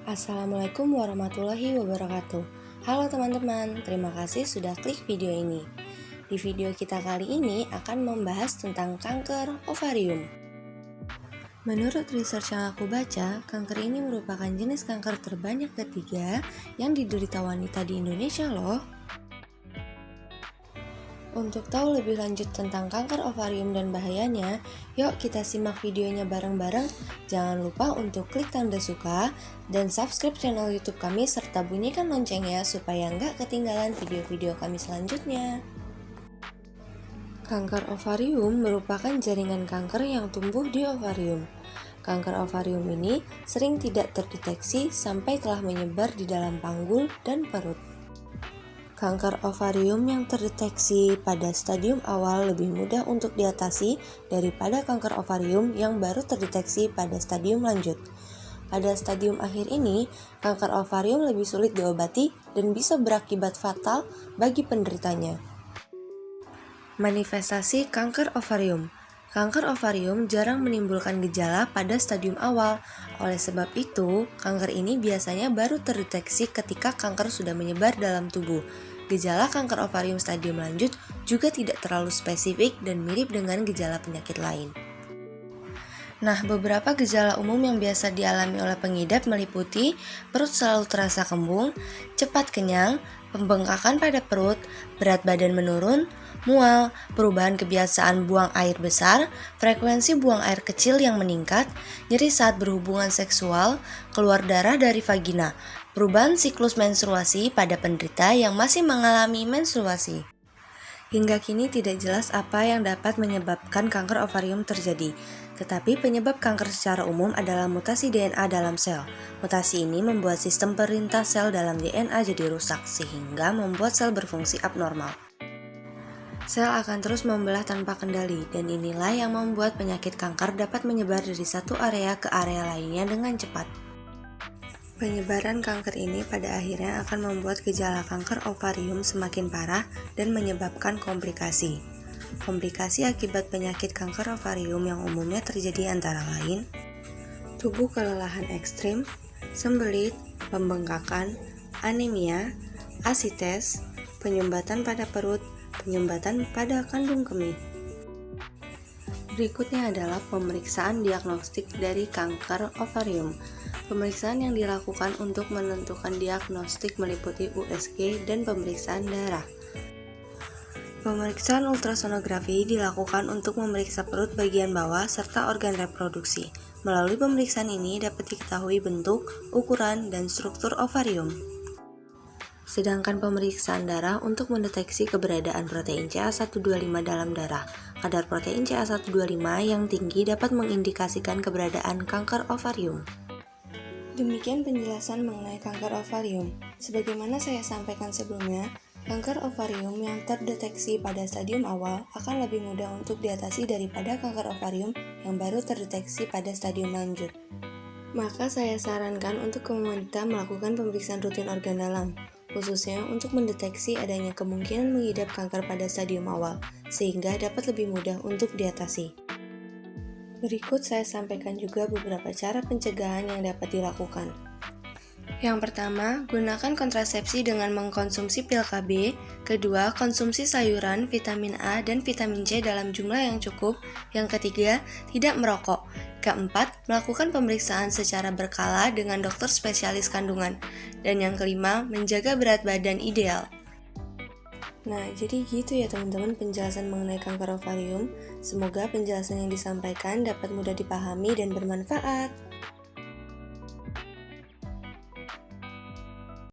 Assalamualaikum warahmatullahi wabarakatuh. Halo teman-teman, terima kasih sudah klik video ini. Di video kita kali ini akan membahas tentang kanker ovarium. Menurut research yang aku baca, kanker ini merupakan jenis kanker terbanyak ketiga yang diderita wanita di Indonesia loh. Untuk tahu lebih lanjut tentang kanker ovarium dan bahayanya, yuk kita simak videonya bareng-bareng. Jangan lupa untuk klik tanda suka dan subscribe channel YouTube kami serta bunyikan loncengnya supaya nggak ketinggalan video-video kami selanjutnya. Kanker ovarium merupakan jaringan kanker yang tumbuh di ovarium. Kanker ovarium ini sering tidak terdeteksi sampai telah menyebar di dalam panggul dan perut. Kanker ovarium yang terdeteksi pada stadium awal lebih mudah untuk diatasi daripada kanker ovarium yang baru terdeteksi pada stadium lanjut. Pada stadium akhir ini, kanker ovarium lebih sulit diobati dan bisa berakibat fatal bagi penderitanya. Manifestasi kanker ovarium. Kanker ovarium jarang menimbulkan gejala pada stadium awal. Oleh sebab itu, kanker ini biasanya baru terdeteksi ketika kanker sudah menyebar dalam tubuh. Gejala kanker ovarium stadium lanjut juga tidak terlalu spesifik dan mirip dengan gejala penyakit lain. Nah, beberapa gejala umum yang biasa dialami oleh pengidap meliputi perut selalu terasa kembung, cepat kenyang, pembengkakan pada perut, berat badan menurun, mual, perubahan kebiasaan buang air besar, frekuensi buang air kecil yang meningkat, nyeri saat berhubungan seksual, keluar darah dari vagina, perubahan siklus menstruasi pada penderita yang masih mengalami menstruasi. Hingga kini tidak jelas apa yang dapat menyebabkan kanker ovarium terjadi, tetapi penyebab kanker secara umum adalah mutasi DNA dalam sel. Mutasi ini membuat sistem perintah sel dalam DNA jadi rusak, sehingga membuat sel berfungsi abnormal. Sel akan terus membelah tanpa kendali, dan inilah yang membuat penyakit kanker dapat menyebar dari satu area ke area lainnya dengan cepat. Penyebaran kanker ini pada akhirnya akan membuat gejala kanker ovarium semakin parah dan menyebabkan komplikasi. Komplikasi akibat penyakit kanker ovarium yang umumnya terjadi antara lain tubuh kelelahan ekstrim, sembelit, pembengkakan, anemia, asites, penyumbatan pada perut, penyumbatan pada kandung kemih. Berikutnya adalah pemeriksaan diagnostik dari kanker ovarium. Pemeriksaan yang dilakukan untuk menentukan diagnostik meliputi USG dan pemeriksaan darah. Pemeriksaan ultrasonografi dilakukan untuk memeriksa perut bagian bawah serta organ reproduksi. Melalui pemeriksaan ini dapat diketahui bentuk, ukuran, dan struktur ovarium. Sedangkan pemeriksaan darah untuk mendeteksi keberadaan protein CA125 dalam darah. Kadar protein CA125 yang tinggi dapat mengindikasikan keberadaan kanker ovarium. Demikian penjelasan mengenai kanker ovarium. Sebagaimana saya sampaikan sebelumnya, kanker ovarium yang terdeteksi pada stadium awal akan lebih mudah untuk diatasi daripada kanker ovarium yang baru terdeteksi pada stadium lanjut. Maka saya sarankan untuk wanita melakukan pemeriksaan rutin organ dalam, khususnya untuk mendeteksi adanya kemungkinan mengidap kanker pada stadium awal, sehingga dapat lebih mudah untuk diatasi. Berikut saya sampaikan juga beberapa cara pencegahan yang dapat dilakukan. Yang pertama, gunakan kontrasepsi dengan mengkonsumsi pil KB. Kedua, konsumsi sayuran, vitamin A, dan vitamin C dalam jumlah yang cukup. Yang ketiga, tidak merokok. Keempat, melakukan pemeriksaan secara berkala dengan dokter spesialis kandungan. Dan yang kelima, menjaga berat badan ideal. Nah, jadi gitu ya teman-teman penjelasan mengenai kanker ovarium. Semoga penjelasan yang disampaikan dapat mudah dipahami dan bermanfaat.